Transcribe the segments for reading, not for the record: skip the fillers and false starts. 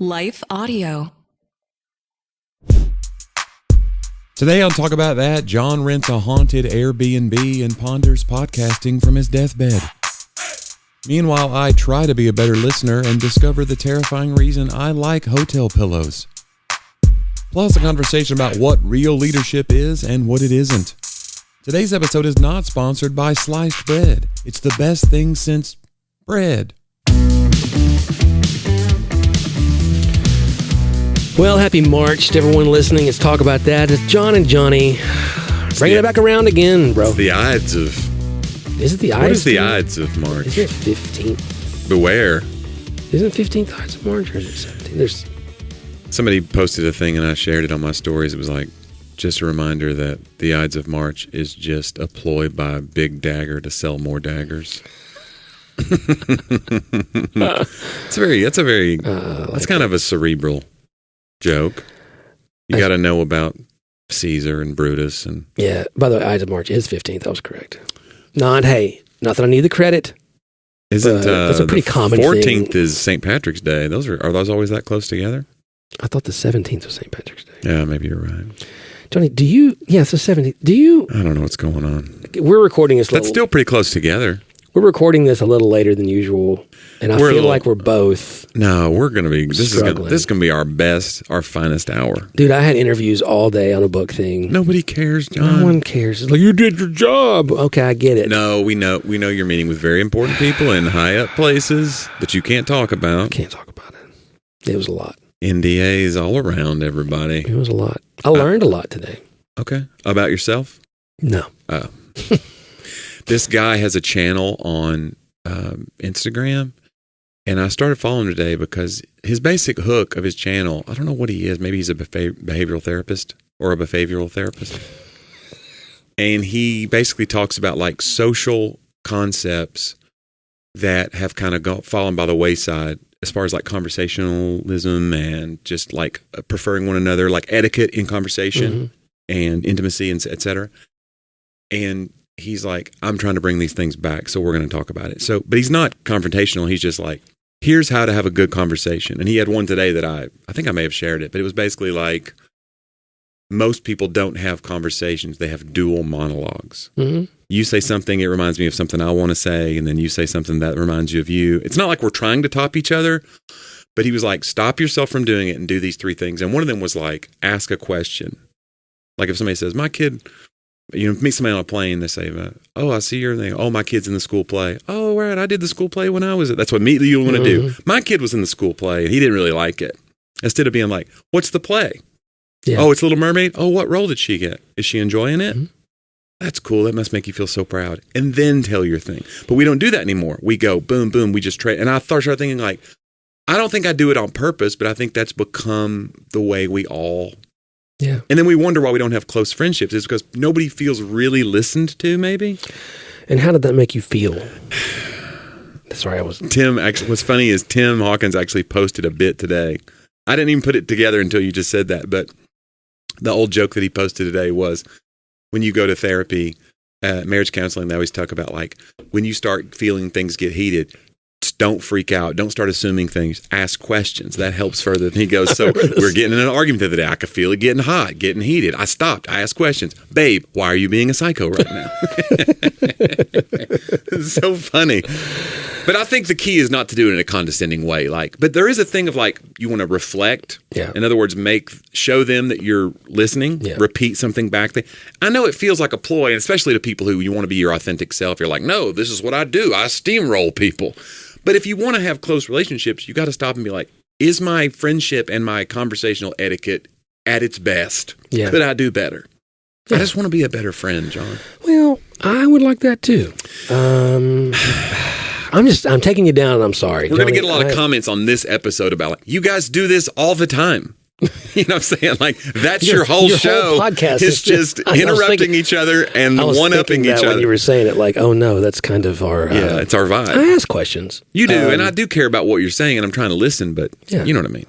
Life Audio. Today on Talk About That, John rents a haunted Airbnb and ponders podcasting from his deathbed. Meanwhile, I try to be a better listener and discover the terrifying reason I like hotel pillows. Plus a conversation about what real leadership is and what it isn't. Today's episode is not sponsored by sliced bread. It's the best thing since bread. Well, happy March to everyone listening. Let's talk about that. It's John and Jonnie bringing it back around again, bro. It's the Ides of... Is it the Ides? What is the Ides of March? Is it 15th? Beware. Isn't 15th Ides of March or is it 17th? There's... Somebody posted a thing and I shared it on my stories. It was like, just a reminder that the Ides of March is just a ploy by Big Dagger to sell more daggers. That's kind of a cerebral joke. You got to know about Caesar and Brutus and... Yeah, by the way, Ides of March is 15th. That was correct. Not that I need the credit. Isn't that's a pretty common 14th thing. is St. Patrick's Day. Are those always that close together? I thought the 17th was St. Patrick's Day. Yeah, maybe you're right. Jonnie, it's the 17th. I don't know what's going on. We're recording this. That's still pretty close together. We're recording this a little later than usual, and I feel like we're both. No, we're going to be. This is going to be our finest hour. Dude, I had interviews all day on a book thing. Nobody cares, John. No one cares. It's like, you did your job. Okay, I get it. No, we know you're meeting with very important people in high up places that you can't talk about. I can't talk about it. It was a lot. NDAs all around everybody. It was a lot. I learned a lot today. Okay. About yourself? No. Oh. This guy has a channel on Instagram, and I started following him today because his basic hook of his channel, I don't know what he is. Maybe he's a behavioral therapist or a behavioral therapist. And he basically talks about like social concepts that have kind of fallen by the wayside as far as like conversationalism and just like preferring one another, like etiquette in conversation and intimacy and et cetera. And he's like, I'm trying to bring these things back, so we're going to talk about it. But he's not confrontational. He's just like, here's how to have a good conversation. And he had one today that I think I may have shared it, but it was basically like, most people don't have conversations. They have dual monologues. Mm-hmm. You say something, it reminds me of something I want to say, and then you say something that reminds you of you. It's not like we're trying to top each other, but he was like, stop yourself from doing it and do these three things. And one of them was like, ask a question. Like if somebody says, my kid... meet somebody on a plane, they say, oh, I see your thing. Oh, my kid's in the school play. Oh, right, I did the school play when I was... That's what immediately you want to do. My kid was in the school play, and he didn't really like it. Instead of being like, what's the play? Yeah. Oh, it's Little Mermaid? Oh, what role did she get? Is she enjoying it? Mm-hmm. That's cool. That must make you feel so proud. And then tell your thing. But we don't do that anymore. We go, boom, boom, we just trade. And I started thinking like, I don't think I do it on purpose, but I think that's become the way we all... Yeah. And then we wonder why we don't have close friendships. It's because nobody feels really listened to, maybe. And how did that make you feel? Sorry, what's funny is Tim Hawkins actually posted a bit today. I didn't even put it together until you just said that, but the old joke that he posted today was when you go to therapy, marriage counseling, they always talk about like when you start feeling things get heated, don't freak out. Don't start assuming things. Ask questions. That helps further. And he goes, so we're getting in an argument the other day. I could feel it getting hot, getting heated. I stopped. I asked questions. Babe, why are you being a psycho right now? It's so funny. But I think the key is not to do it in a condescending way. But there is a thing of like, you want to reflect. Yeah. In other words, show them that you're listening. Yeah. Repeat something back. I know it feels like a ploy, and especially to people who you want to be your authentic self. You're like, no, this is what I do. I steamroll people. But if you want to have close relationships, you got to stop and be like, is my friendship and my conversational etiquette at its best? Yeah. Could I do better? Yeah. I just want to be a better friend, John. Well, I would like that too. I'm taking you down and I'm sorry. We're going to get a lot of comments on this episode about like, you guys do this all the time. You know what I'm saying? Like, that's your whole show. Whole podcast is just interrupting each other and one-upping each other. When you were saying it, like, oh no, that's kind of our... yeah, it's our vibe. I ask questions. You do, and I do care about what you're saying, and I'm trying to listen, but you know what I mean.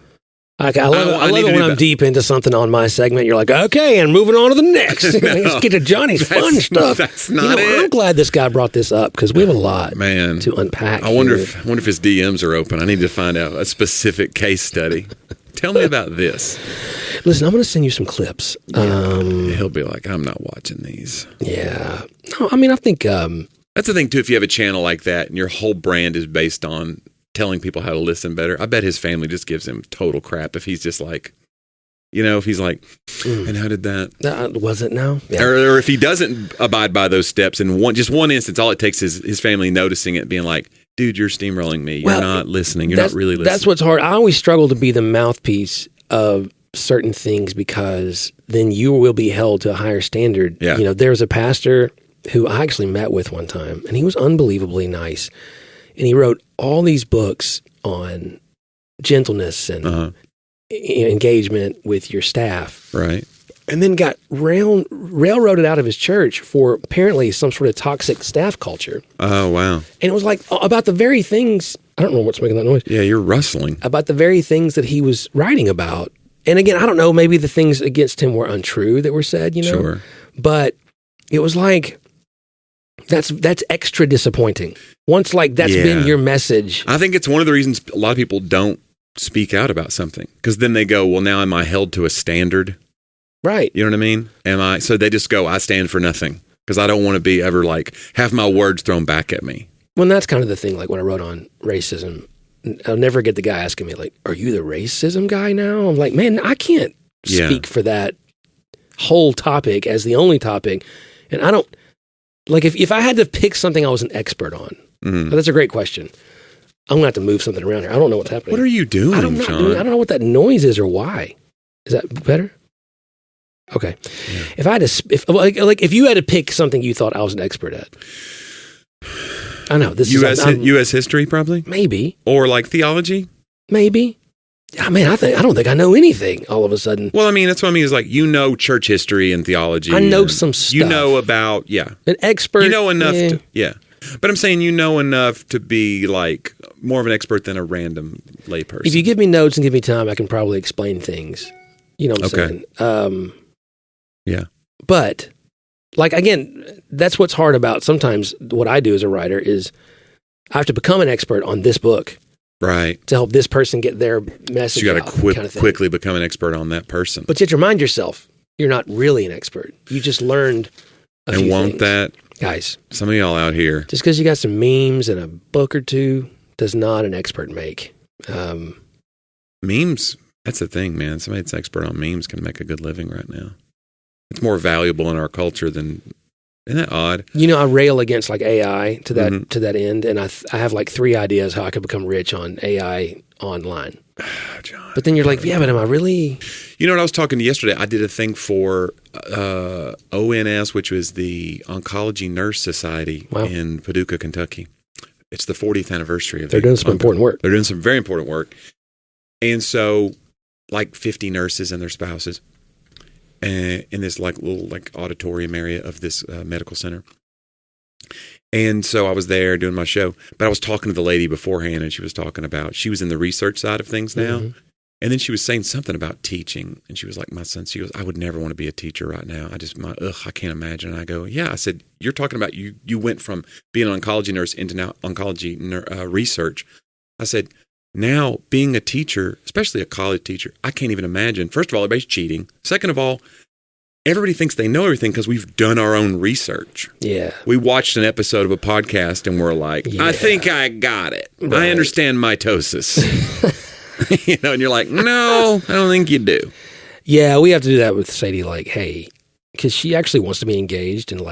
I love it when I'm deep into something on my segment. You're like, okay, and moving on to the next. Let's get to Johnny's fun stuff. That's not it. I'm glad this guy brought this up because we have a lot to unpack. I wonder if his DMs are open. I need to find out a specific case study. Tell me about this. Listen, I'm going to send you some clips. He'll be like, I'm not watching these. Yeah. No, I mean, I think... that's the thing, too. If you have a channel like that and your whole brand is based on telling people how to listen better, I bet his family just gives him total crap if he's just like, if he's like, and how did that? Was it now? Yeah. Or if he doesn't abide by those steps in one instance, all it takes is his family noticing it, being like, dude, you're steamrolling me. You're not listening. You're not really listening. That's what's hard. I always struggle to be the mouthpiece of certain things because then you will be held to a higher standard. Yeah. There's a pastor who I actually met with one time, and he was unbelievably nice. And he wrote all these books on gentleness and engagement with your staff. Right. And then got railroaded out of his church for apparently some sort of toxic staff culture. Oh, wow. And it was like about the very things, I don't know what's making that noise. Yeah, you're rustling. About the very things that he was writing about. And again, I don't know, maybe the things against him were untrue that were said, Sure. But it was like, that's extra disappointing. Once that's been your message. I think it's one of the reasons a lot of people don't speak out about something. Because then they go, well, now am I held to a standard? Right. You know what I mean? So they just go, I stand for nothing. Because I don't want to be ever have my words thrown back at me. Well, that's kind of the thing, when I wrote on racism, I'll never get the guy asking me, are you the racism guy now? I'm like, man, I can't speak for that whole topic as the only topic. And I don't, if I had to pick something I was an expert on, that's a great question. I'm going to have to move something around here. I don't know what's happening. What are you doing, John? I don't know what that noise is or why. Is that better? Okay. Yeah. If I had to, if you had to pick something you thought I was an expert at, I know this U.S. history, probably. Maybe. Or theology. Maybe. I mean, I don't think I know anything. All of a sudden. Well, I mean, that's what I mean. Is church history and theology. I know some stuff. You know about an expert. You know enough. But I'm saying you know enough to be more of an expert than a random layperson. If you give me notes and give me time, I can probably explain things. You know what I'm saying? Yeah. But again, that's what's hard about sometimes what I do as a writer is I have to become an expert on this book. Right. To help this person get their message so you got to quickly become an expert on that person. But you have to remind yourself, you're not really an expert. You just learned a few things. That, guys, some of y'all out here. Just because you got some memes and a book or two does not an expert make. Memes, that's the thing, man. Somebody that's expert on memes can make a good living right now. It's more valuable in our culture than... Isn't that odd? I rail against AI to that end, and I have 3 ideas how I could become rich on AI online. John, but then you're like, yeah, but am I really? You know what I was talking to yesterday? I did a thing for ONS, which was the Oncology Nurse Society in Paducah, Kentucky. It's the 40th anniversary of. They're doing some important work. They're doing some very important work, and so 50 nurses and their spouses. In this little auditorium area of this medical center. And so I was there doing my show, but I was talking to the lady beforehand, and she was talking about, she was in the research side of things now. Mm-hmm. And then she was saying something about teaching. And she was like, my son, she goes, I would never want to be a teacher right now. I can't imagine. And I go, yeah. I said, you're talking about, you went from being an oncology nurse into now oncology research. I said, now, being a teacher, especially a college teacher, I can't even imagine. First of all, everybody's cheating. Second of all, everybody thinks they know everything because we've done our own research. Yeah. We watched an episode of a podcast and we're like, I think I got it. Right. I understand mitosis. And you're like, no, I don't think you do. Yeah, we have to do that with Sadie, hey, because she actually wants to be engaged in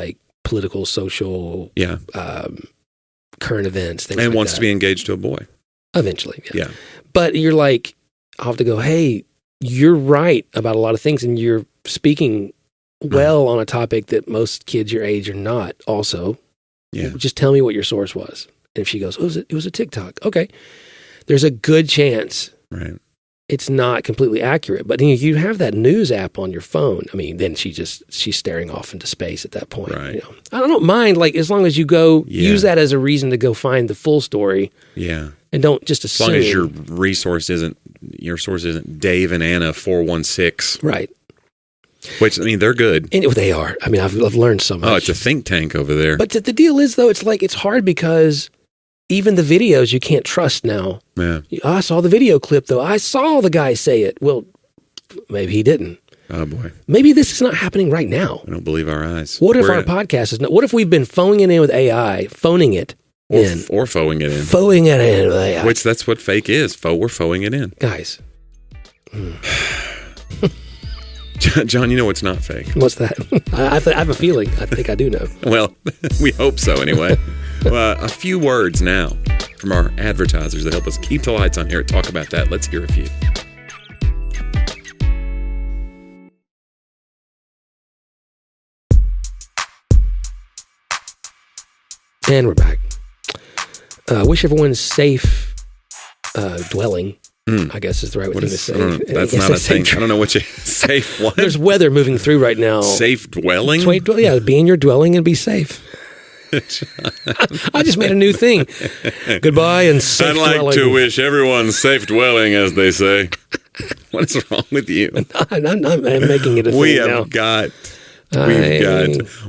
political, social, current events, things and like wants that. To be engaged to a boy. Eventually, yeah. But you're I'll have to go, hey, you're right about a lot of things, and you're speaking well on a topic that most kids your age are not also. Yeah. Just tell me what your source was. And if she goes, it was a TikTok. Okay. There's a good chance it's not completely accurate. But you have that news app on your phone. I mean, then she's staring off into space at that point. Right. I don't mind, as long as you go use that as a reason to go find the full story. Yeah. And don't just assume. As long as your resource isn't, your source isn't Dave and Anna 416. Right. Which, I mean, they're good. And they are. I mean, I've learned so much. Oh, it's a think tank over there. But the deal is, though, it's hard because even the videos you can't trust now. Yeah. I saw the video clip, though. I saw the guy say it. Well, maybe he didn't. Oh, boy. Maybe this is not happening right now. I don't believe our eyes. What if our podcast is not? What if we've been phoning it in with AI, phoning it in? Or phoning it in. Phoning it in with AI. Which that's what fake is. We're phoning it in. Guys. John, you know what's not fake? What's that? I have a feeling. I think I do know. Well, we hope so anyway. A few words now from our advertisers that help us keep the lights on here. Talk about that. Let's hear a few. And we're back. Wish everyone's safe dwelling. I guess is the right thing to say. That's not a thing. I don't know what you safe what. There's weather moving through right now. Safe dwelling? Yeah, be in your dwelling and be safe. I just made a new thing. Goodbye and safe dwelling. I'd like to wish everyone safe dwelling, as they say. What is wrong with you? I'm making it a thing now.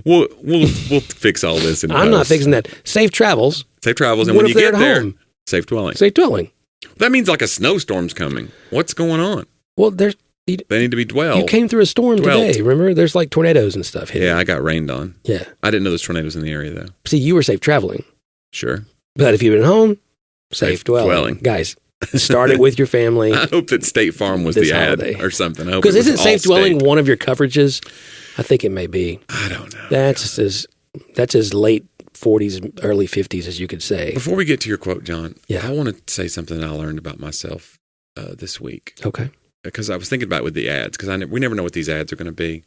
We'll fix all this. I'm not fixing that. Safe travels. Safe travels, and what when you get there, home? Safe dwelling. Safe dwelling. That means like a snowstorm's coming. What's going on? Well, they need to be dwelled. You came through a storm today. Remember, there's like tornadoes and stuff hitting. Yeah, I got rained on. Yeah, I didn't know there's tornadoes in the area though. See, you were safe traveling. Sure, but if you've been home, safe dwelling. Guys. Start it with your family. I hope that State Farm was the holiday. Ad or something. Because isn't safe dwelling one of your coverages? I think it may be. I don't know. That's as late 40s, early 50s as you could say. Before we get to your quote, John, I want to say something I learned about myself this week. Okay. Because I was thinking about it with the ads, because we never know what these ads are going to be.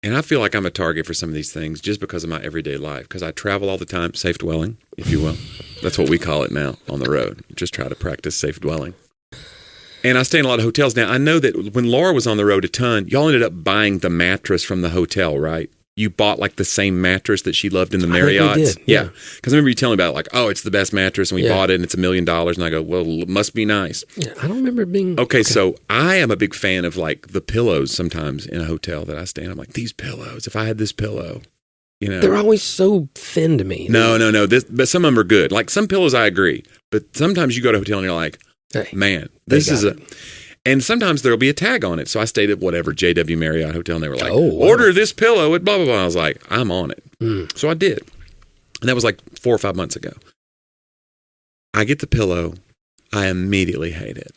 And I feel like I'm a target for some of these things just because of my everyday life, because I travel all the time, safe dwelling, if you will. That's what we call it now on the road. Just try to practice safe dwelling. And I stay in a lot of hotels. Now, I know that when Laura was on the road a ton, y'all ended up buying the mattress from the hotel, right? You bought like the same mattress that she loved in the Marriott's. Yeah. Because I remember you telling me about it, like, oh, it's the best mattress, and we bought it, and it's $1 million. And I go, well, it must be nice. Yeah, I don't remember it being... Okay, so I am a big fan of like the pillows sometimes in a hotel that I stay in. I'm like, these pillows, if I had this pillow, you know. They're always so thin to me. No. But some of them are good. Like some pillows, I agree. But sometimes you go to a hotel and you're like, hey, man, this is a... And sometimes there'll be a tag on it. So I stayed at whatever JW Marriott hotel, and they were like, order this pillow at blah, blah, blah. I was like, I'm on it. So I did. And that was like 4 or 5 months ago. I get the pillow. I immediately hate it.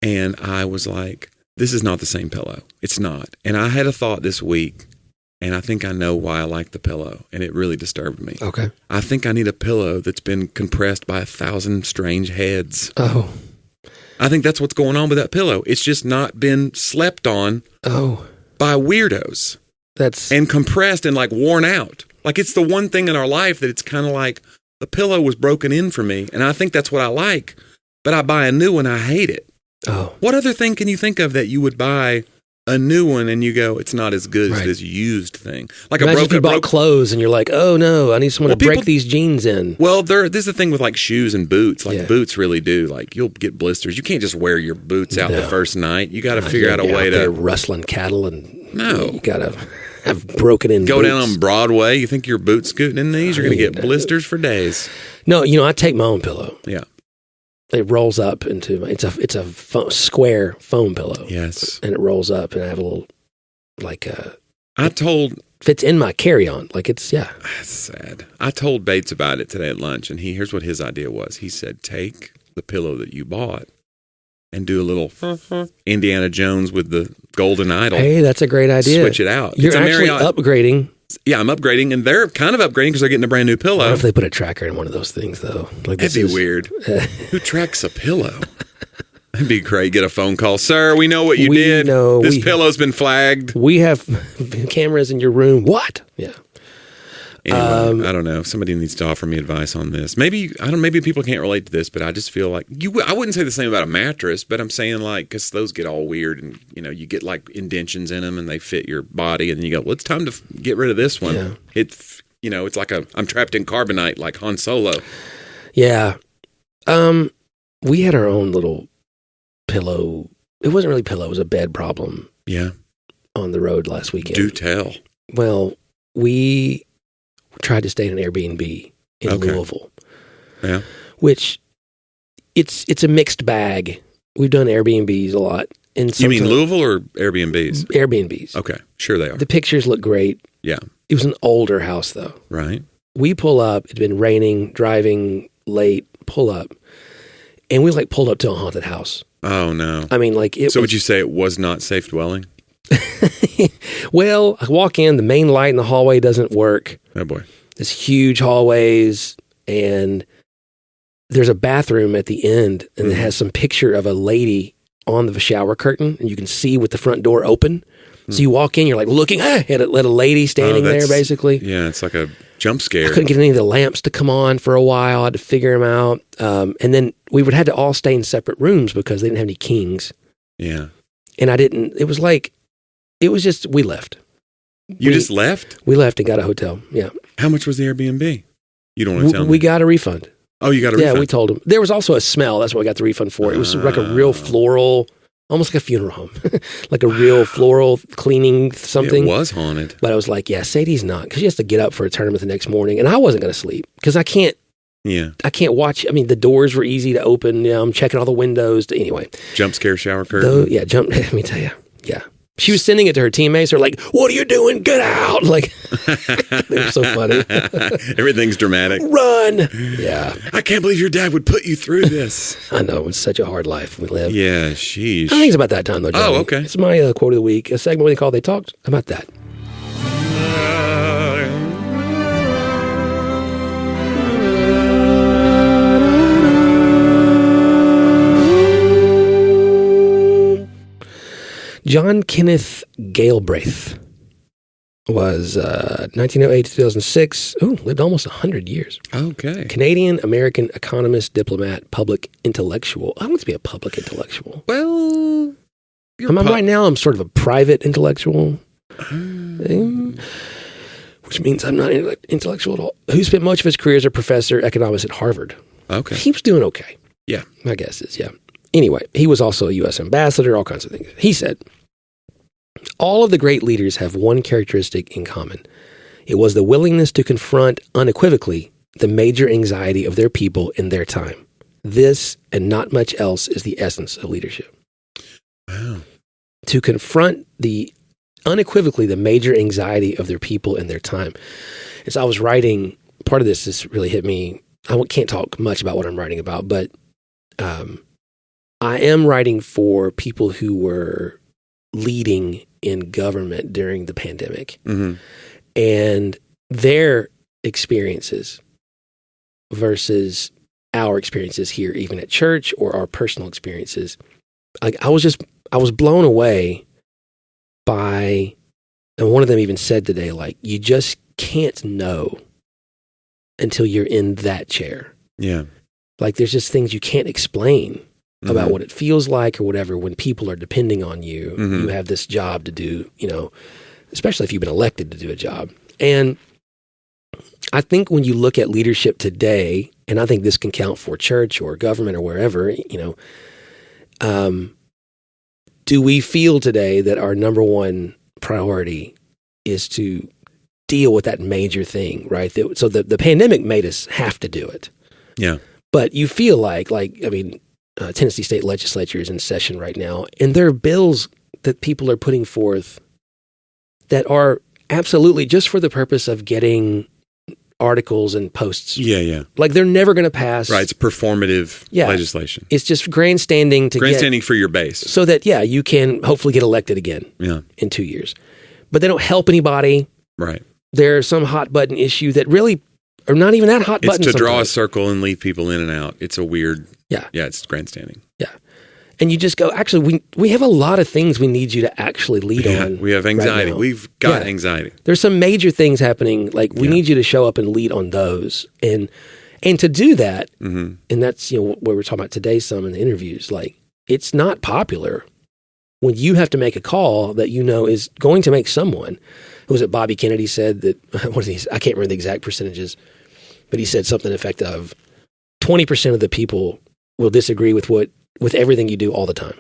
And I was like, this is not the same pillow. It's not. And I had a thought this week, and I think I know why I like the pillow. And it really disturbed me. Okay. I think I need a pillow that's been compressed by 1,000 strange heads. Oh. I think that's what's going on with that pillow. It's just not been slept on by weirdos. And compressed and like worn out. Like it's the one thing in our life that it's kind of like the pillow was broken in for me. And I think that's what I like. But I buy a new one, I hate it. Oh. What other thing can you think of that you would buy a new one and you go, it's not as good as this used thing? Like imagine if you bought clothes and you're like, oh no, I need someone to break these jeans in. Well, this is the thing with like shoes and boots. Like boots really do. Like you'll get blisters. You can't just wear your boots out the first night. You got to figure out a way to rustling cattle and you got to have broken in. Go boots. down on Broadway. You think your boots scooting in these? You're going to get blisters for days. No, I take my own pillow. Yeah. It rolls up into it's a square foam pillow. Yes, and it rolls up, and I have a little fits in my carry-on. Like it's That's sad. I told Bates about it today at lunch, and here's what his idea was. He said, take the pillow that you bought and do a little Indiana Jones with the golden idol. Hey, that's a great idea. Switch it out. You're actually upgrading. Yeah, I'm upgrading, and they're kind of upgrading because they're getting a brand new pillow. What if they put a tracker in one of those things, though? Like that'd be weird. Who tracks a pillow? That'd be great. Get a phone call. Sir, we know what you did. This pillow's been flagged. We have cameras in your room. What? Yeah. Anyway, I don't know. Somebody needs to offer me advice on this. Maybe maybe people can't relate to this, but I just feel like I wouldn't say the same about a mattress, but I'm saying like because those get all weird and you get like indentions in them and they fit your body, and then you go, well, it's time to get rid of this one. Yeah. It's like I'm trapped in carbonite like Han Solo. Yeah. We had our own little pillow it wasn't really pillow. It was a bed problem. Yeah. On the road last weekend. Do tell. Well, we tried to stay in an Airbnb in Louisville. Yeah. Which it's a mixed bag. We've done Airbnbs a lot. And you mean Louisville or Airbnbs? Airbnbs. Okay. Sure they are. The pictures look great. Yeah. It was an older house though. Right. We pull up, it'd been raining, driving late, pull up. And we pulled up to a haunted house. Oh no. I mean So would you say it was not safe dwelling? Well, I walk in, the main light in the hallway doesn't work. Oh boy. This huge hallways, and there's a bathroom at the end, and it has some picture of a lady on the shower curtain, and you can see with the front door open. So you walk in, you're looking at a lady standing there, basically. Yeah, it's like a jump scare. I couldn't get any of the lamps to come on for a while. I had to figure them out. And then we would have to all stay in separate rooms because they didn't have any kings. Yeah. And we left. You just left? We left and got a hotel. Yeah. How much was the Airbnb? You don't want to tell me. We got a refund. Oh, you got a refund? Yeah, we told them. There was also a smell. That's what we got the refund for. It was like a real floral, almost like a funeral home, like a real floral cleaning something. It was haunted. But I was like, yeah, Sadie's not, because she has to get up for a tournament the next morning. And I wasn't going to sleep because I can't watch. I mean, the doors were easy to open. I'm checking all the windows. Anyway. Jump scare shower curtain. Let me tell you. Yeah. She was sending it to her teammates. They're like, what are you doing? Get out. Like, they were so funny. Everything's dramatic. Run. Yeah. I can't believe your dad would put you through this. I know. It's such a hard life we live. Yeah, sheesh. I think it's about that time, though, Jonnie. Oh, okay. It's my quote of the week, a segment where they talked about that. John Kenneth Galbraith was 1908 to 2006. Lived almost 100 years. Okay. Canadian-American economist, diplomat, public intellectual. I want to be a public intellectual. Well, right now I'm sort of a private intellectual, which means I'm not intellectual at all. Who spent much of his career as a professor economist at Harvard. Okay. He was doing okay. Yeah. My guess is, yeah. Anyway, he was also a U.S. ambassador, all kinds of things. He said, all of the great leaders have one characteristic in common. It was the willingness to confront unequivocally the major anxiety of their people in their time. This and not much else is the essence of leadership. Wow. To confront unequivocally the major anxiety of their people in their time. As I was writing, part of this really hit me. I can't talk much about what I'm writing about, but I am writing for people who were leading in government during the pandemic. Mm-hmm. And their experiences versus our experiences here, even at church, or our personal experiences. I was blown away by, and one of them even said today, you just can't know until you're in that chair. Yeah. There's just things you can't explain about what it feels like or whatever when people are depending on you. You have this job to do, especially if you've been elected to do a job. And I think when you look at leadership today, and I think this can count for church or government or wherever, do we feel today that our number one priority is to deal with that major thing, right? So the pandemic made us have to do it. Yeah. But you feel Tennessee State Legislature is in session right now, and there are bills that people are putting forth that are absolutely just for the purpose of getting articles and posts. Yeah. They're never going to pass. Right, it's performative legislation. It's just grandstanding for your base. So that, you can hopefully get elected again in 2 years. But they don't help anybody. Right. There's some hot button issue that really are not even that hot button. It's to draw a circle and leave people in and out. It's a weird... Yeah, it's grandstanding. Yeah. And you just go, actually, we have a lot of things we need you to actually lead on. We have anxiety. Right, we've got anxiety. There's some major things happening. We need you to show up and lead on those. And to do that, and that's what we're talking about today some in the interviews, it's not popular when you have to make a call that is going to make someone. Was it Bobby Kennedy said that, I can't remember the exact percentages, but he said something to the effect of 20% of the people will disagree with everything you do all the time.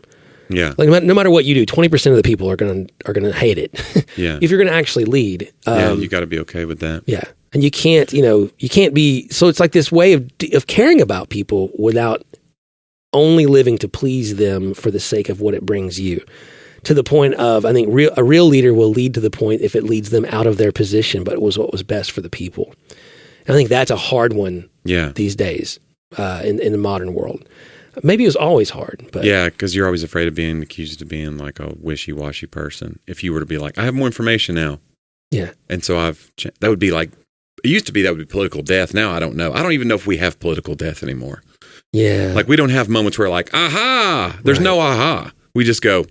Yeah. Like no matter what you do, 20% of the people are gonna hate it. Yeah. If you're gonna actually lead. You got to be okay with that. Yeah. And you can't be, so it's like this way of caring about people without only living to please them for the sake of what it brings you. To the point of, I think a real leader will lead to the point if it leads them out of their position, but it was what was best for the people. And I think that's a hard one these days in the modern world. Maybe it was always hard. But yeah, because you're always afraid of being accused of being like a wishy-washy person. If you were to be like, I have more information now. Yeah. And so that would be like, it used to be that would be political death. Now I don't know. I don't even know if we have political death anymore. Yeah. Like we don't have moments where like, aha, there's no aha. We just go,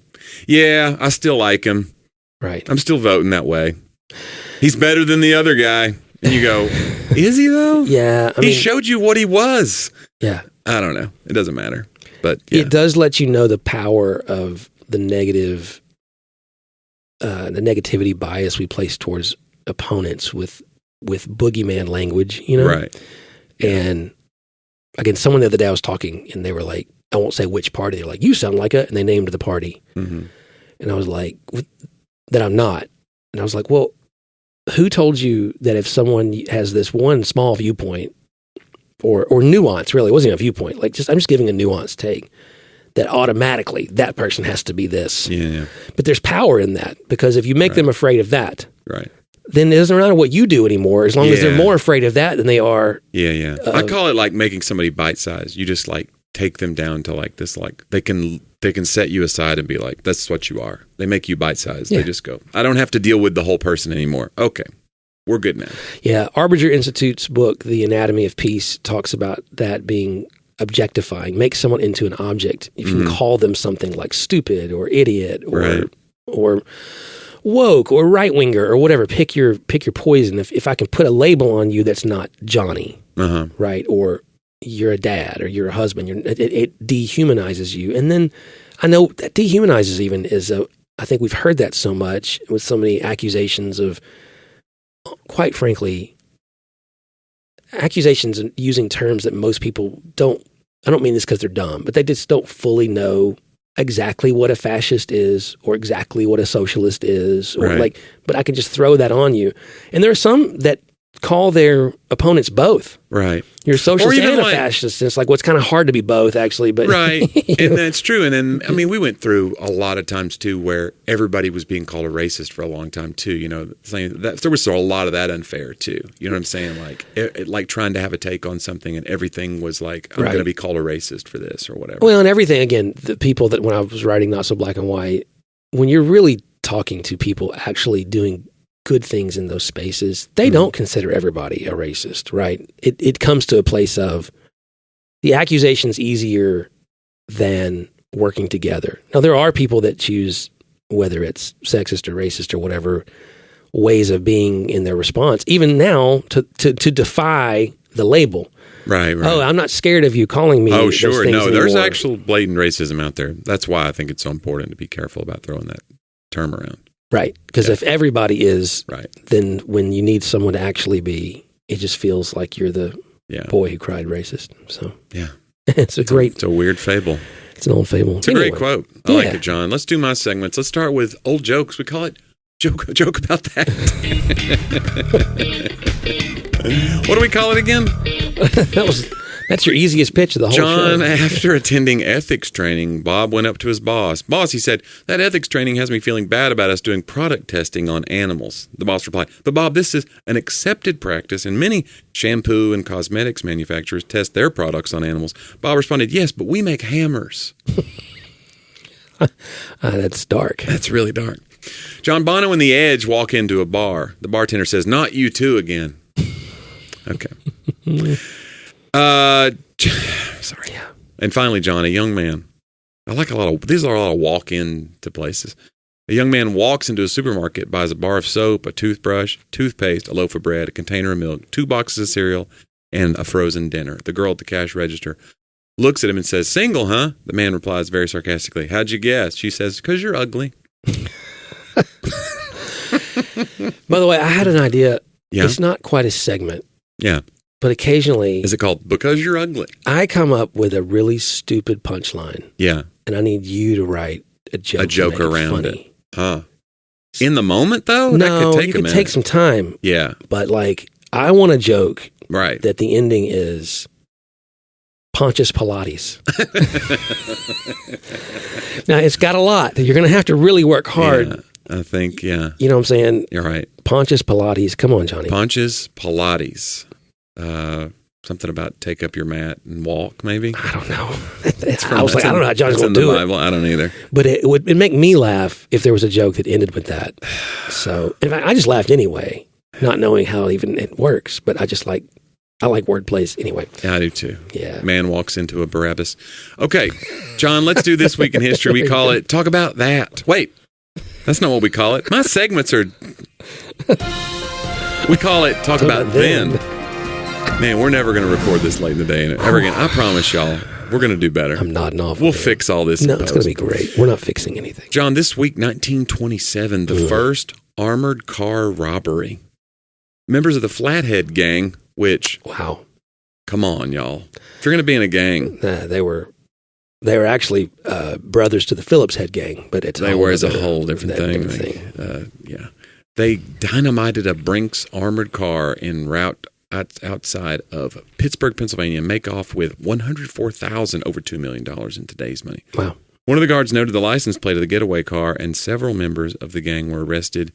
yeah, I still like him. Right. I'm still voting that way. He's better than the other guy. And you go, is he though? Yeah. He showed you what he was. Yeah. I don't know. It doesn't matter. But yeah. It does let you know the power of the negativity bias we place towards opponents with boogeyman language, Right. And again, someone the other day I was talking and they were like, I won't say which party. They're like, you sound like it. And they named the party. Mm-hmm. And I was like, that I'm not. And I was like, well, who told you that if someone has this one small viewpoint or nuance, really, it wasn't even a viewpoint. Like I'm just giving a nuanced take that automatically that person has to be this. Yeah. But there's power in that because if you make them afraid of that, right. then it doesn't matter what you do anymore as long as they're more afraid of that than they are. Yeah. I call it like making somebody bite-sized. You just like take them down to like this, like they can set you aside and be like, that's what you are. They make you bite-sized. Yeah. They just go, I don't have to deal with the whole person anymore. Okay. We're good now. Yeah. Arbinger Institute's book, The Anatomy of Peace, talks about that being objectifying, make someone into an object. If you can call them something like stupid or idiot or woke or right winger or whatever, pick your poison. If I can put a label on you that's not Jonnie, right? Or you're a dad or you're a husband, it dehumanizes you. And then I know that dehumanizes even I think we've heard that so much with so many accusations of, quite frankly, accusations and using terms that most people don't, I don't mean this because they're dumb, but they just don't fully know exactly what a fascist is or exactly what a socialist is or but I can just throw that on you. And there are some that call their opponents both. Right. You're a socialist and a fascist. It's like, well, it's kind of hard to be both actually, but right. And that's true. And then, I mean, we went through a lot of times too, where everybody was being called a racist for a long time too, saying that there was a lot of that unfair too. You know what I'm saying? Like, like trying to have a take on something and everything was like, I'm going to be called a racist for this or whatever. Well, and everything, again, the people that when I was writing Not So Black and White, when you're really talking to people actually doing good things in those spaces, they don't consider everybody a racist, right? It comes to a place of the accusation's easier than working together. Now, there are people that choose, whether it's sexist or racist or whatever, ways of being in their response, even now, to defy the label. Right. Oh, I'm not scared of you calling me. Oh, sure. No, anymore. There's actual blatant racism out there. That's why I think it's so important to be careful about throwing that term around. Right. Because if everybody is, then when you need someone to actually be, it just feels like you're the boy who cried racist. So, it's a weird fable. It's an old fable. It's a great quote. I like it, John. Let's do my segments. Let's start with old jokes. We call it joke about that. What do we call it again? That's your easiest pitch of the whole show. John, after attending ethics training, Bob went up to his boss. Boss, he said, that ethics training has me feeling bad about us doing product testing on animals. The boss replied, but Bob, this is an accepted practice, and many shampoo and cosmetics manufacturers test their products on animals. Bob responded, yes, but we make hammers. That's dark. That's really dark. John Bono and The Edge walk into a bar. The bartender says, not you two again. Okay. Sorry. Yeah. And finally, John, a young man. These are a lot of walk-in to places. A young man walks into a supermarket, buys a bar of soap, a toothbrush, toothpaste, a loaf of bread, a container of milk, 2 boxes of cereal, and a frozen dinner. The girl at the cash register looks at him and says, single, huh? The man replies very sarcastically, how'd you guess? She says, 'cause you're ugly. By the way, I had an idea. Yeah. It's not quite a segment. Yeah. But occasionally... Is it called Because You're Ugly? I come up with a really stupid punchline. Yeah. And I need you to write a joke. A joke to make around it. Funny. Huh. In the moment, though? No, that could take you a could minute. take some time. Yeah. But, like, I want a joke Right. that the ending is Pontius Pilates. Now, it's got a lot. You're going to have to really work hard. Yeah, I think, yeah. You know what I'm saying? You're right. Pontius Pilates. Come on, Jonnie. Pontius Pilates. Something about take up your mat and walk, maybe? I don't know. I was like, I don't know how Johnny's going to do it. I don't either. But it'd make me laugh if there was a joke that ended with that. So, and I just laughed anyway, not knowing how even it works. But I like word plays anyway. Yeah, I do too. Yeah. Man walks into a Barabbas. Okay, John, let's do This Week in History. We call it Talk About That. Wait, that's not what we call it. My segments are... We call it Talk About Then. Man, we're never going to record this late in the day ever again. I promise y'all, we're going to do better. I'm nodding off. We'll fix all this. No, it's going to be great. We're not fixing anything. John, this week, 1927, the first armored car robbery. Members of the Flathead Gang, which... Wow. Come on, y'all. If you're going to be in a gang... They were actually brothers to the Phillips Head Gang, but it's they were as a whole different thing. Yeah. They dynamited a Brinks armored car en route outside of Pittsburgh, Pennsylvania, make off with $104,000, over $2 million in today's money. Wow. One of the guards noted the license plate of the getaway car, and several members of the gang were arrested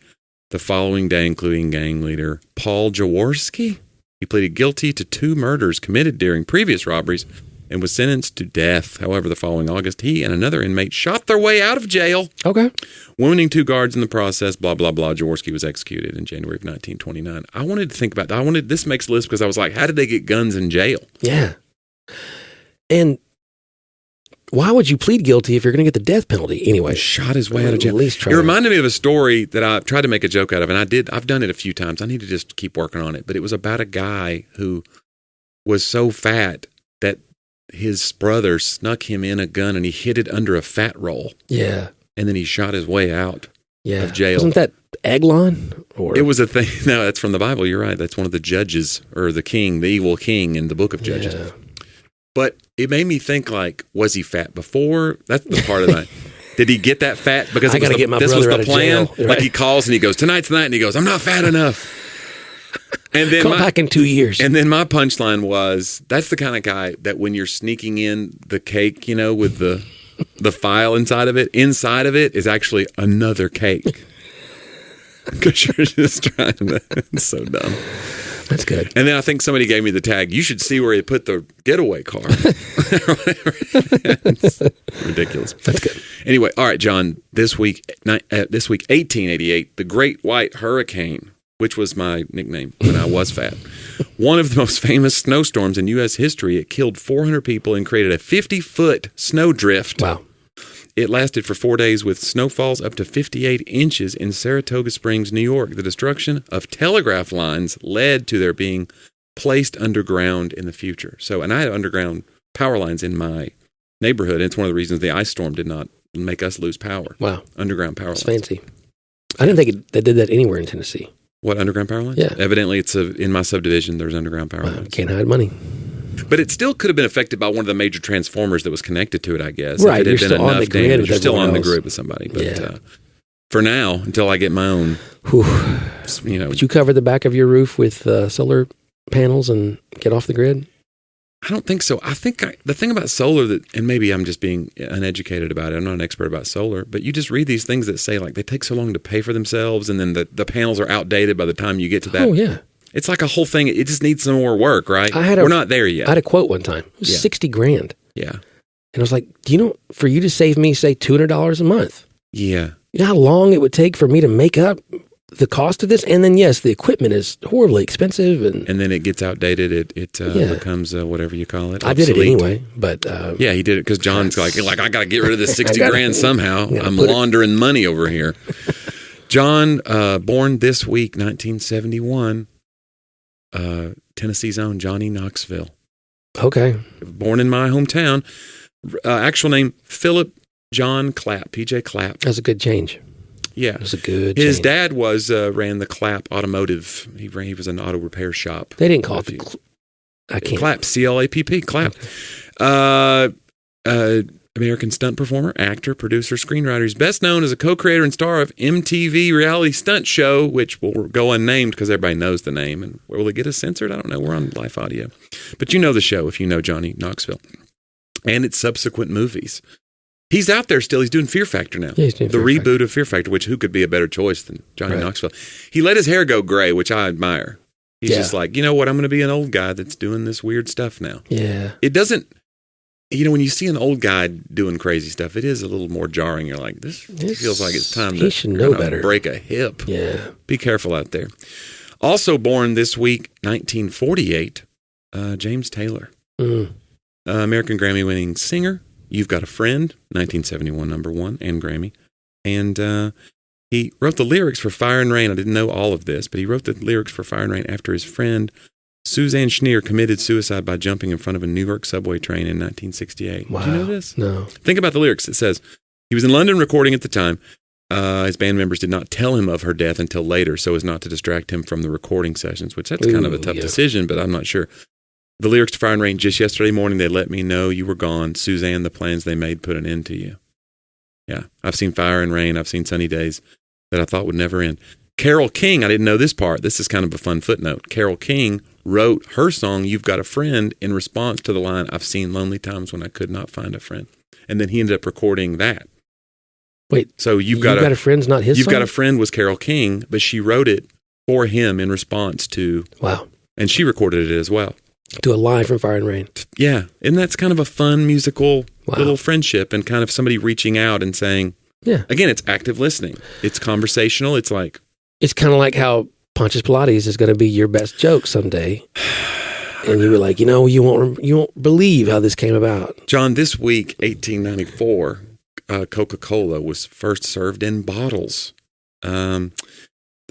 the following day, including gang leader Paul Jaworski. He pleaded guilty to 2 murders committed during previous robberies and was sentenced to death. However, the following August, he and another inmate shot their way out of jail. Okay. Wounding 2 guards in the process, blah, blah, blah. Jaworski was executed in January of 1929. I wanted to think about that. This makes a list because I was like, how did they get guns in jail? Yeah. And why would you plead guilty if you're going to get the death penalty anyway? Shot his way out of jail. At least try. It reminded me of a story that I tried to make a joke out of, and I've done it a few times. I need to just keep working on it. But it was about a guy who was so fat that his brother snuck him in a gun and he hid it under a fat roll. Yeah. And then he shot his way out of jail. Wasn't that Eglon? It was a thing. No, that's from the Bible. You're right. That's one of the judges, or the king, the evil king in the book of Judges. Yeah. But it made me think, like, was he fat before? That's the part of that. Did he get that fat? Because this was the plan. Jail, right? Like he calls and he goes, tonight's the night. And he goes, I'm not fat enough. And then come back in 2 years. And then my punchline was, that's the kind of guy that when you're sneaking in the cake, with the file inside of it is actually another cake. Because you're just trying to, it's so dumb. That's good. And then I think somebody gave me the tag, you should see where he put the getaway car. It's ridiculous. That's good. Anyway, all right, John, this week 1888, the Great White Hurricane, which was my nickname when I was fat. One of the most famous snowstorms in U.S. history. It killed 400 people and created a 50-foot snowdrift. Wow. It lasted for 4 days with snowfalls up to 58 inches in Saratoga Springs, New York. The destruction of telegraph lines led to their being placed underground in the future. So, and I had underground power lines in my neighborhood. And it's one of the reasons the ice storm did not make us lose power. Wow. Underground power lines. Fancy. I didn't think they did that anywhere in Tennessee. What, underground power lines? Yeah. Evidently, it's in my subdivision, there's underground power lines. Can't hide money. But it still could have been affected by one of the major transformers that was connected to it, I guess. Right. If it had been enough on the grid damage, you're still on the grid with somebody. But for now, until I get my own, Would you cover the back of your roof with solar panels and get off the grid? I don't think so. I think the thing about solar and maybe I'm just being uneducated about it. I'm not an expert about solar, but you just read these things that say like they take so long to pay for themselves, and then the panels are outdated by the time you get to that. Oh yeah, it's like a whole thing. It just needs some more work, right? We're not there yet. I had a quote one time. It was $60,000. Yeah, and I was like, do you know, for you to save me say $200 a month? Yeah, you know how long it would take for me to make up the cost of this? And then yes, the equipment is horribly expensive, and then it gets outdated. It becomes whatever you call it. Obsolete. I did it anyway, but yeah, he did it because John's like I got to get rid of this $60,000 somehow. I'm laundering money over here. John, born this week, 1971, Tennessee's own Jonnie Knoxville. Okay, born in my hometown. Actual name Philip John Clapp, PJ Clapp. That's a good change. Yeah, it was a good. His change. dad ran the Clapp Automotive. He was an auto repair shop. They didn't call it I can't. Clapp, CLAPP, Clapp. American stunt performer, actor, producer, screenwriter. He's best known as a co-creator and star of MTV reality stunt show, which will go unnamed because everybody knows the name. And will it get us censored? I don't know. We're on live audio. But you know the show if you know Johnny Knoxville. And its subsequent movies. He's out there still. He's doing Fear Factor now. Yeah, he's doing the reboot of Fear Factor, which who could be a better choice than Johnny Knoxville? He let his hair go gray, which I admire. He's just like, you know what? I'm going to be an old guy that's doing this weird stuff now. Yeah. It doesn't... when you see an old guy doing crazy stuff, it is a little more jarring. You're like, this feels like it's time to should know better. Break a hip. Yeah. Be careful out there. Also born this week, 1948, James Taylor. American Grammy-winning singer. You've Got a Friend, 1971 number one, and Grammy. And he wrote the lyrics for Fire and Rain. I didn't know all of this, but he wrote the lyrics for Fire and Rain after his friend Suzanne Schneer committed suicide by jumping in front of a New York subway train in 1968. Wow. Did you know this? No. Think about the lyrics. It says, he was in London recording at the time. His band members did not tell him of her death until later so as not to distract him from the recording sessions, which that's kind of a tough decision, but I'm not sure. The lyrics to Fire and Rain, just yesterday morning, they let me know you were gone. Suzanne, the plans they made put an end to you. Yeah, I've seen Fire and Rain. I've seen Sunny Days that I thought would never end. Carole King, I didn't know this part. This is kind of a fun footnote. Carole King wrote her song, You've Got a Friend, in response to the line, I've seen lonely times when I could not find a friend. And then he ended up recording that. Wait, so You've Got a Friend's not his You've song? Got a Friend was Carole King, but she wrote it for him in response to... Wow. And she recorded it as well. Do a line from Fire and Rain. Yeah, and that's kind of a fun musical little friendship and kind of somebody reaching out and saying, again, it's active listening. It's conversational. It's like... It's kind of like how Pontius Pilates is going to be your best joke someday. And you were like, you won't believe how this came about. John, this week, 1894, Coca-Cola was first served in bottles. The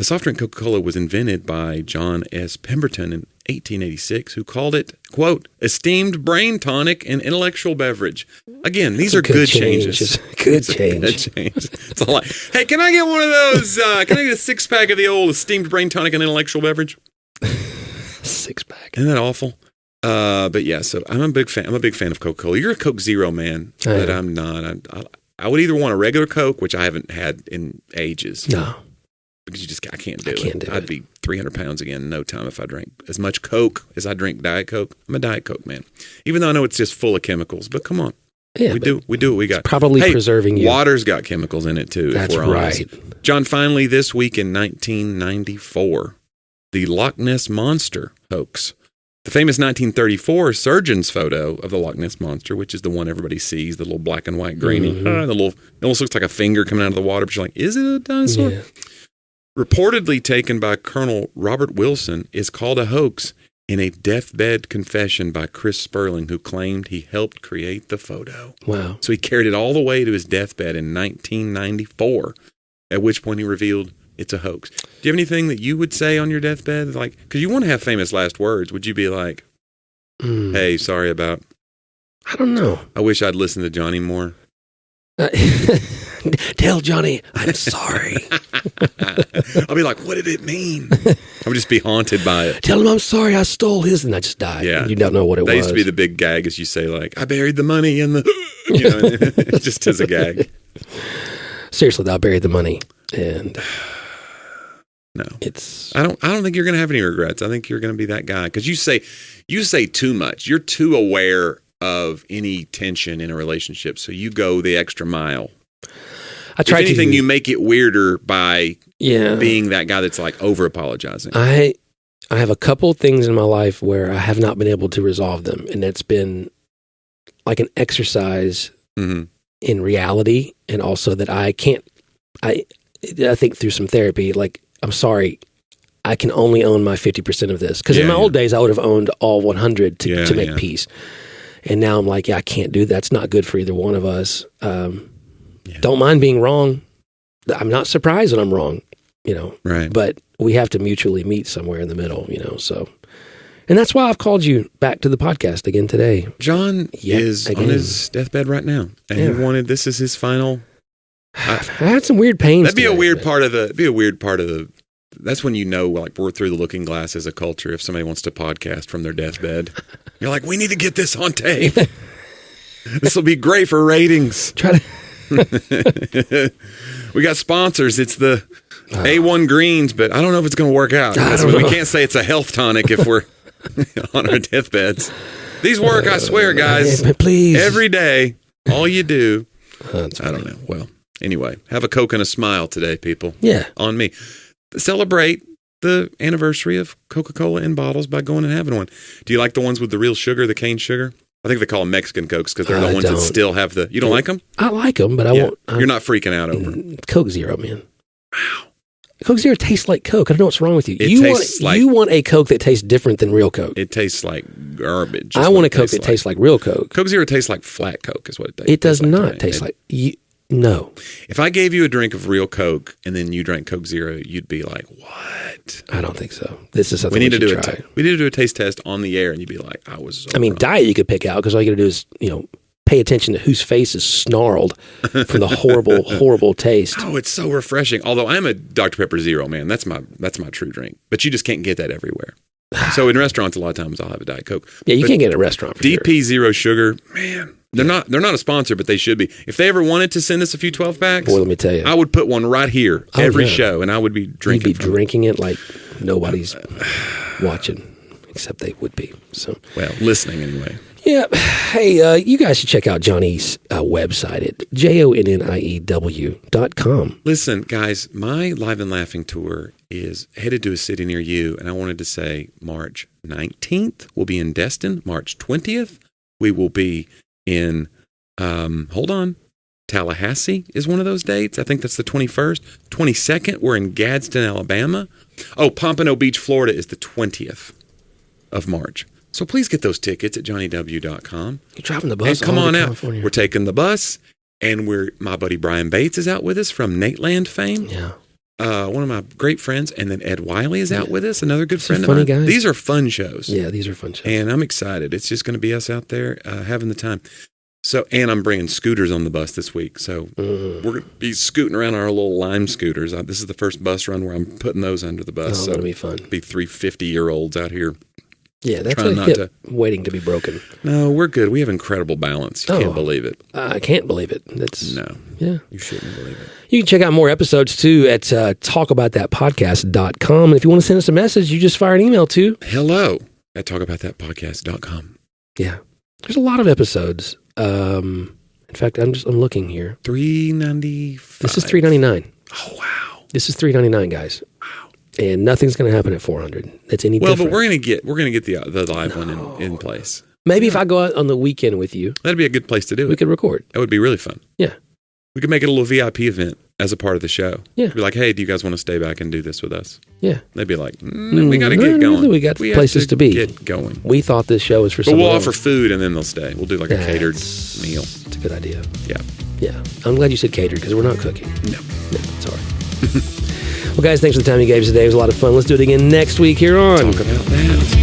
soft drink Coca-Cola was invented by John S. Pemberton in 1886, who called it, quote, esteemed brain tonic and intellectual beverage. Again, these are good changes. Good change. Good change. It's all like, hey, can I get one of those? Can I get a 6-pack of the old esteemed brain tonic and intellectual beverage? 6-pack. Isn't that awful? But yeah, so I'm a big fan. I'm a big fan of Coca-Cola. You're a Coke Zero man, but I'm not. I would either want a regular Coke, which I haven't had in ages. No. Because I can't do it. I'd be 300 pounds again in no time if I drank as much Coke as I drink Diet Coke. I'm a Diet Coke man. Even though I know it's just full of chemicals, but come on. Yeah, we do what we got. Probably preserving you. Water's got chemicals in it too, That's if we're honest. Right. John, finally this week in 1994, the Loch Ness Monster hoax. The famous 1934 surgeon's photo of the Loch Ness Monster, which is the one everybody sees, the little black and white grainy, it almost looks like a finger coming out of the water, but you're like, is it a dinosaur? Yeah. Reportedly taken by Colonel Robert Wilson, is called a hoax in a deathbed confession by Chris Sperling, who claimed he helped create the photo. Wow. So he carried it all the way to his deathbed in 1994, at which point he revealed it's a hoax. Do you have anything that you would say on your deathbed? Like, because you want to have famous last words. Would you be like, hey, sorry about... I don't know. I wish I'd listened to Johnny more. Tell Johnny, I'm sorry. I'll be like, what did it mean? I would just be haunted by it. Tell him I'm sorry I stole his and I just died. Yeah. You don't know what it was. That used to be the big gag as you say, like, I buried the money in the, just as a gag. Seriously, I buried the money and... No, I don't think you're going to have any regrets. I think you're going to be that guy because you say too much. You're too aware of any tension in a relationship, so you go the extra mile. If anything, you make it weirder by being that guy that's like over apologizing. I have a couple things in my life where I have not been able to resolve them, and that's been like an exercise in reality, and also that I can't. I think through some therapy, like. I'm sorry, I can only own my 50% of this. Because in my old days, I would have owned all 100 to make peace. And now I'm like, I can't do that. It's not good for either one of us. Don't mind being wrong. I'm not surprised when I'm wrong, Right. But we have to mutually meet somewhere in the middle, so. And that's why I've called you back to the podcast again today. John is on his deathbed right now. And he wanted, this is his final... I had some weird pains. That'd be a weird part of the. That's when like we're through the looking glass as a culture. If somebody wants to podcast from their deathbed, you're like, we need to get this on tape. This will be great for ratings. Try to. We got sponsors. It's the A1 Greens, but I don't know if it's going to work out. We can't say it's a health tonic if we're on our deathbeds. These work, I swear, guys. Please. Every day, all you do. I don't know. Well, anyway, have a Coke and a smile today, people. Yeah. On me. Celebrate the anniversary of Coca-Cola in bottles by going and having one. Do you like the ones with the real sugar, the cane sugar? I think they call them Mexican Cokes because they're the ones that still have the... You don't like them? I like them, but I won't... You're not freaking out over them. Coke Zero, man. Wow. Coke Zero tastes like Coke. I don't know what's wrong with you. You want a Coke that tastes different than real Coke. It tastes like garbage. I want a Coke that tastes like real Coke. Coke Zero tastes like flat Coke is what it tastes like. It does not taste like... No. If I gave you a drink of real Coke and then you drank Coke Zero, you'd be like, what? I don't think so. This is something we need to do. We need to do a taste test on the air and you'd be like, I was so wrong. Diet you could pick out because all you got to do is, pay attention to whose face is snarled from the horrible, horrible taste. Oh, it's so refreshing. Although I'm a Dr. Pepper Zero, man. That's my true drink. But you just can't get that everywhere. So in restaurants, a lot of times I'll have a Diet Coke. Yeah, you can't get it at a restaurant for DP Zero Sugar, man. They're not a sponsor, but they should be. If they ever wanted to send us a few 12 packs, boy, let me tell you, I would put one right here every show, and I would be drinking. You'd be drinking it like nobody's watching, except they would be. So, well, listening anyway. Yeah. Hey, you guys should check out Jonnie's website at jonniew.com. Listen, guys, my Live and Laughing tour is headed to a city near you, and I wanted to say March 19th. We'll be in Destin. March 20th, we will be in, Tallahassee is one of those dates. I think that's the 21st. 22nd, we're in Gadsden, Alabama. Oh, Pompano Beach, Florida is the 20th of March. So please get those tickets at johnnyw.com. You're driving the bus. And come on out. California. We're taking the bus, and my buddy Brian Bates is out with us from Nateland fame. Yeah. One of my great friends, and then Ed Wiley is out with us, another good friend of mine. Guys. These are fun shows. Yeah, these are fun shows. And I'm excited. It's just going to be us out there having the time. So, and I'm bringing scooters on the bus this week. So we're going to be scooting around our little Lime scooters. This is the first bus run where I'm putting those under the bus. Oh, that'll be fun. Be 3 50-year-olds out here. Yeah, that's a hip waiting to be broken. No, we're good. We have incredible balance. You can't believe it. I can't believe it. Yeah. You shouldn't believe it. You can check out more episodes, too, at talkaboutthatpodcast.com. And if you want to send us a message, you just fire an email to hello@talkaboutthatpodcast.com. Yeah. There's a lot of episodes. In fact, I'm looking here. $395. This is $399. Oh, wow. This is $399, guys. Wow. And nothing's going to happen at $400. That's any different. Well, but we're going to get the live one in place. Maybe if I go out on the weekend with you, that'd be a good place to do it. We could record. That would be really fun. Yeah. We could make it a little VIP event as a part of the show. Yeah. Be like, hey, do you guys want to stay back and do this with us? Yeah. They'd be like, we got to get going. We got places to be. Get going. We thought this show was for someone else. We'll offer food and then they'll stay. We'll do like a catered meal. It's a good idea. Yeah. Yeah. I'm glad you said catered because we're not cooking. No, it's all right. Well, guys, thanks for the time you gave us today. It was a lot of fun. Let's do it again next week here on Talk About That.